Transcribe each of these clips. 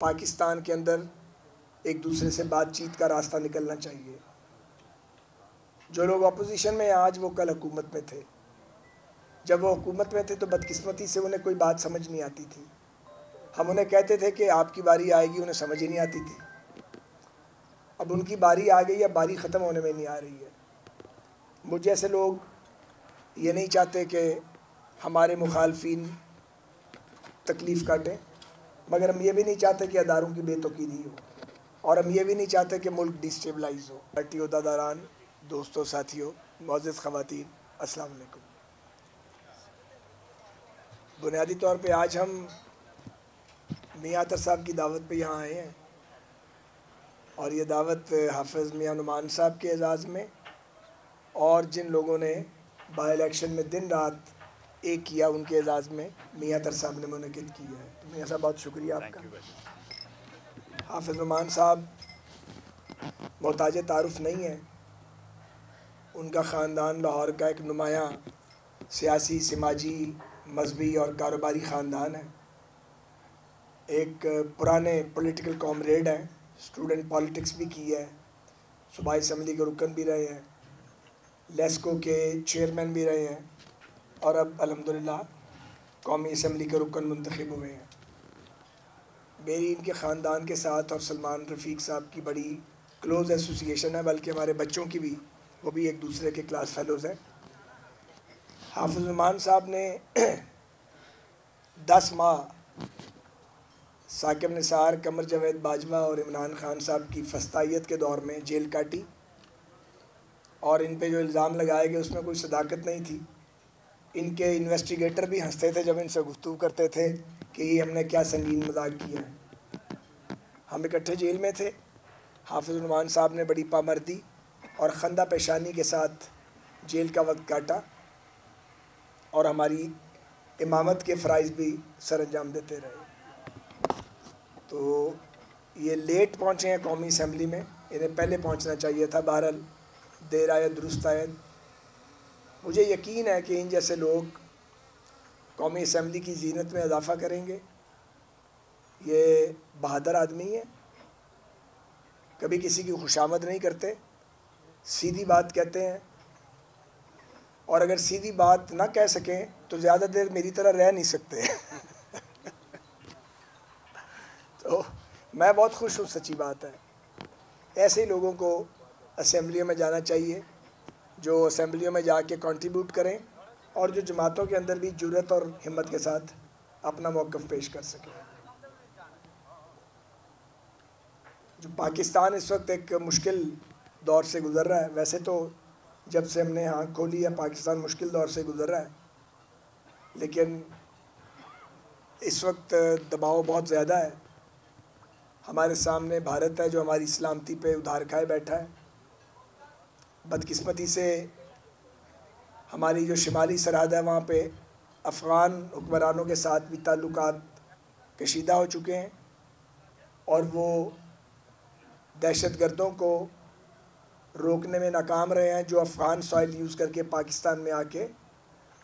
پاکستان کے اندر ایک دوسرے سے بات چیت کا راستہ نکلنا چاہیے۔ جو لوگ اپوزیشن میں آج وہ کل حکومت میں تھے۔ جب وہ حکومت میں تھے تو بدقسمتی سے انہیں کوئی بات سمجھ نہیں آتی تھی۔ ہم انہیں کہتے تھے کہ آپ کی باری آئے گی، انہیں سمجھ ہی نہیں آتی تھی۔ اب ان کی باری آ گئی، اب باری ختم ہونے میں نہیں آ رہی ہے۔ مجھ جیسے لوگ یہ نہیں چاہتے کہ ہمارے مخالفین تکلیف کاٹیں، مگر ہم یہ بھی نہیں چاہتے کہ اداروں کی بے توقیری ہو، اور ہم یہ بھی نہیں چاہتے کہ ملک ڈسٹیبلائز ہو۔ پارٹی عہدیداران، دوستوں، ساتھیوں، معزز خواتین، السلام علیکم۔ بنیادی طور پہ آج ہم میاں عطر صاحب کی دعوت پہ یہاں آئے ہیں، اور یہ دعوت حافظ میاں نعمان صاحب کے اعزاز میں، اور جن لوگوں نے بائی الیکشن میں دن رات ایک کیا ان کے اعزاز میں میاں عطر صاحب نے منعقد کی ہے۔ تو میاں صاحب بہت شکریہ آپ کا۔ حافظ نعمان صاحب محتاج تعارف نہیں ہیں۔ ان کا خاندان لاہور کا ایک نمایاں سیاسی، سماجی، مذہبی اور کاروباری خاندان ہے۔ ایک پرانے پولیٹیکل کامریڈ ہیں، اسٹوڈنٹ پالیٹکس بھی کی ہے، صوبائی اسمبلی کے رکن بھی رہے ہیں، لیسکو کے چیئرمین بھی رہے ہیں، اور اب الحمدللہ قومی اسمبلی کے رکن منتخب ہوئے ہیں۔ میری ان کے خاندان کے ساتھ اور سلمان رفیق صاحب کی بڑی کلوز ایسوسیشن ہے، بلکہ ہمارے بچوں کی بھی، وہ بھی ایک دوسرے کے کلاس فیلوز ہیں۔ حافظ نعمان صاحب نے 10 ماہ ثاقب نثار، قمر جاوید باجوہ اور عمران خان صاحب کی فسطائیت کے دور میں جیل کاٹی، اور ان پہ جو الزام لگائے گئے اس میں کوئی صداقت نہیں تھی۔ ان کے انویسٹیگیٹر بھی ہنستے تھے جب ان سے گفتگو کرتے تھے کہ یہ ہم نے کیا سنگین مذاق کیا ہے۔ ہم اکٹھے جیل میں تھے۔ حافظ نعمان صاحب نے بڑی پامردی اور خندہ پیشانی کے ساتھ جیل کا وقت کاٹا، اور ہماری امامت کے فرائض بھی سر انجام دیتے رہے۔ تو یہ لیٹ پہنچے ہیں قومی اسمبلی میں، انہیں پہلے پہنچنا چاہیے تھا۔ بہرحال دیر آید درست آید۔ مجھے یقین ہے کہ ان جیسے لوگ قومی اسمبلی کی زینت میں اضافہ کریں گے۔ یہ بہادر آدمی ہیں، کبھی کسی کی خوشامد نہیں کرتے، سیدھی بات کہتے ہیں، اور اگر سیدھی بات نہ کہہ سکیں تو زیادہ دیر میری طرح رہ نہیں سکتے۔ تو میں بہت خوش ہوں، سچی بات ہے۔ ایسے ہی لوگوں کو اسمبلیوں میں جانا چاہیے، جو اسمبلیوں میں جا کے کنٹریبیوٹ کریں، اور جو جماعتوں کے اندر بھی جرأت اور ہمت کے ساتھ اپنا موقف پیش کر سکیں۔ جو پاکستان اس وقت ایک مشکل دور سے گزر رہا ہے، ویسے تو جب سے ہم نے آنکھ کھولی ہے پاکستان مشکل دور سے گزر رہا ہے، لیکن اس وقت دباؤ بہت زیادہ ہے۔ ہمارے سامنے بھارت ہے جو ہماری سلامتی پہ ادھار کھائے بیٹھا ہے۔ بدقسمتی سے ہماری جو شمالی سرحد ہے وہاں پہ افغان حکمرانوں کے ساتھ بھی تعلقات کشیدہ ہو چکے ہیں، اور وہ دہشت گردوں کو روکنے میں ناکام رہے ہیں، جو افغان سوائل یوز کر کے پاکستان میں آ کے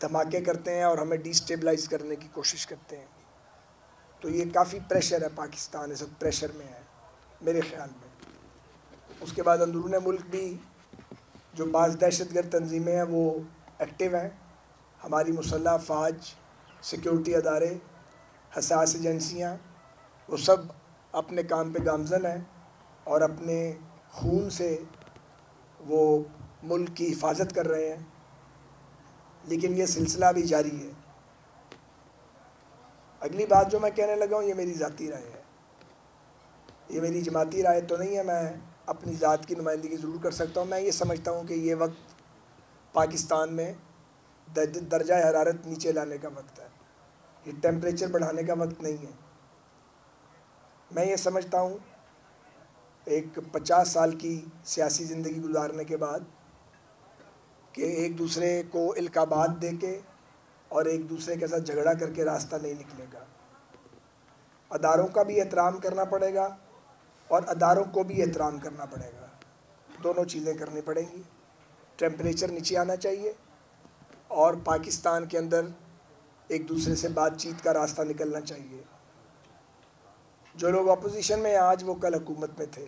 دھماکے کرتے ہیں اور ہمیں ڈی اسٹیبلائز کرنے کی کوشش کرتے ہیں۔ تو یہ کافی پریشر ہے، پاکستان اس وقت پریشر میں ہے میرے خیال میں۔ اس کے بعد اندرون ملک بھی جو بعض دہشت گرد تنظیمیں ہیں وہ ایکٹیو ہیں۔ ہماری مسلح افواج، سیکیورٹی ادارے، حساس ایجنسیاں، وہ سب اپنے کام پہ گامزن ہیں، اور اپنے خون سے وہ ملک کی حفاظت کر رہے ہیں، لیکن یہ سلسلہ بھی جاری ہے۔ اگلی بات جو میں کہنے لگا ہوں یہ میری ذاتی رائے ہے، یہ میری جماعتی رائے تو نہیں ہے۔ میں اپنی ذات کی نمائندگی ضرور کر سکتا ہوں۔ میں یہ سمجھتا ہوں کہ یہ وقت پاکستان میں درجہ حرارت نیچے لانے کا وقت ہے، یہ ٹیمپریچر بڑھانے کا وقت نہیں ہے۔ میں یہ سمجھتا ہوں ایک 50 سال کی سیاسی زندگی گزارنے کے بعد کہ ایک دوسرے کو القابات دے کے اور ایک دوسرے کے ساتھ جھگڑا کر کے راستہ نہیں نکلے گا۔ اداروں کا بھی احترام کرنا پڑے گا، اور اداروں کو بھی احترام کرنا پڑے گا۔ دونوں چیزیں کرنی پڑیں گی۔ ٹیمپریچر نیچے آنا چاہیے، اور پاکستان کے اندر ایک دوسرے سے بات چیت کا راستہ نکلنا چاہیے۔ جو لوگ اپوزیشن میں ہیں آج وہ کل حکومت میں تھے.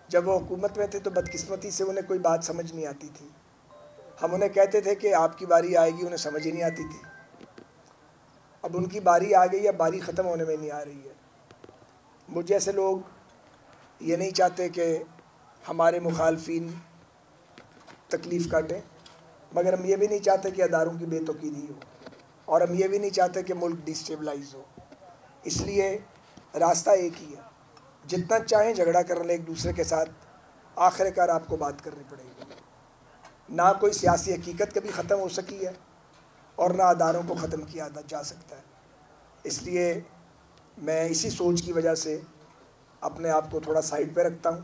جب وہ حکومت میں تھے تو بدقسمتی سے انہیں کوئی بات سمجھ نہیں آتی تھی. ہم انہیں کہتے تھے کہ آپ کی باری آئے گی، انہیں سمجھ ہی نہیں آتی تھی. اب ان کی باری آ گئی ہے، باری ختم ہونے میں نہیں آ رہی ہے. مجھ جیسے لوگ یہ نہیں چاہتے کہ ہمارے مخالفین تکلیف کاٹیں، مگر ہم یہ بھی نہیں چاہتے کہ اداروں کی بے توقیری ہو، اور ہم یہ بھی نہیں چاہتے کہ ملک ڈسٹیبلائز ہو. اس لیے راستہ ایک ہی ہے، جتنا چاہیں جھگڑا کر لیں ایک دوسرے کے ساتھ، آخر کار آپ کو بات کرنی پڑے گی. نہ کوئی سیاسی حقیقت کبھی ختم ہو سکی ہے اور نہ اداروں کو ختم کیا جا سکتا ہے. اس لیے میں اسی سوچ کی وجہ سے اپنے آپ کو تھوڑا سائڈ پہ رکھتا ہوں،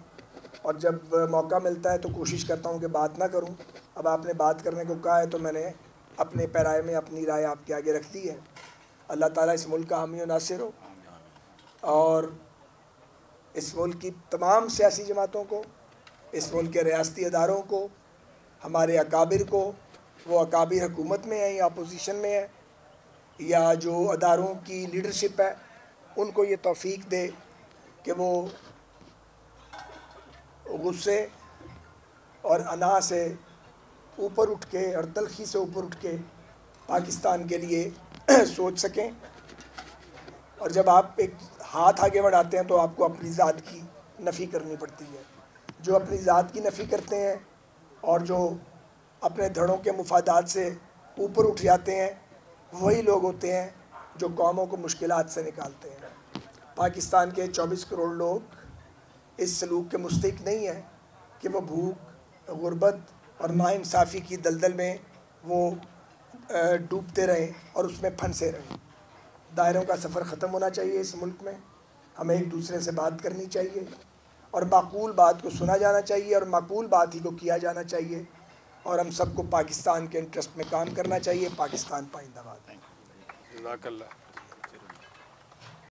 اور جب موقع ملتا ہے تو کوشش کرتا ہوں کہ بات نہ کروں. اب آپ نے بات کرنے کو کہا ہے تو میں نے اپنے پیرائے میں اپنی رائے آپ کے آگے رکھ دی ہے. اللہ تعالیٰ اس ملک کا حامی و ناصر ہو، اور اس ملک کی تمام سیاسی جماعتوں کو، اس ملک کے ریاستی اداروں کو، ہمارے اکابر کو، وہ اکابر حکومت میں ہیں یا اپوزیشن میں ہیں یا جو اداروں کی لیڈرشپ ہے، ان کو یہ توفیق دے کہ وہ غصے اور انا سے اوپر اٹھ کے اور تلخی سے اوپر اٹھ کے پاکستان کے لیے سوچ سکیں. اور جب آپ ایک ہاتھ آگے بڑھاتے ہیں تو آپ کو اپنی ذات کی نفی کرنی پڑتی ہے. جو اپنی ذات کی نفی کرتے ہیں اور جو اپنے دھڑوں کے مفادات سے اوپر اٹھ جاتے ہیں، وہی لوگ ہوتے ہیں جو قوموں کو مشکلات سے نکالتے ہیں. پاکستان کے 24 کروڑ لوگ اس سلوک کے مستحق نہیں ہیں کہ وہ بھوک، غربت اور ناانصافی کی دلدل میں وہ ڈوبتے رہیں اور اس میں پھنسے رہیں. دائروں کا سفر ختم ہونا چاہیے. اس ملک میں ہمیں ایک دوسرے سے بات کرنی چاہیے اور معقول بات کو سنا جانا چاہیے اور معقول بات ہی کو کیا جانا چاہیے، اور ہم سب کو پاکستان کے انٹرسٹ میں کام کرنا چاہیے. پاکستان پائندہ باد. جزاک اللہ.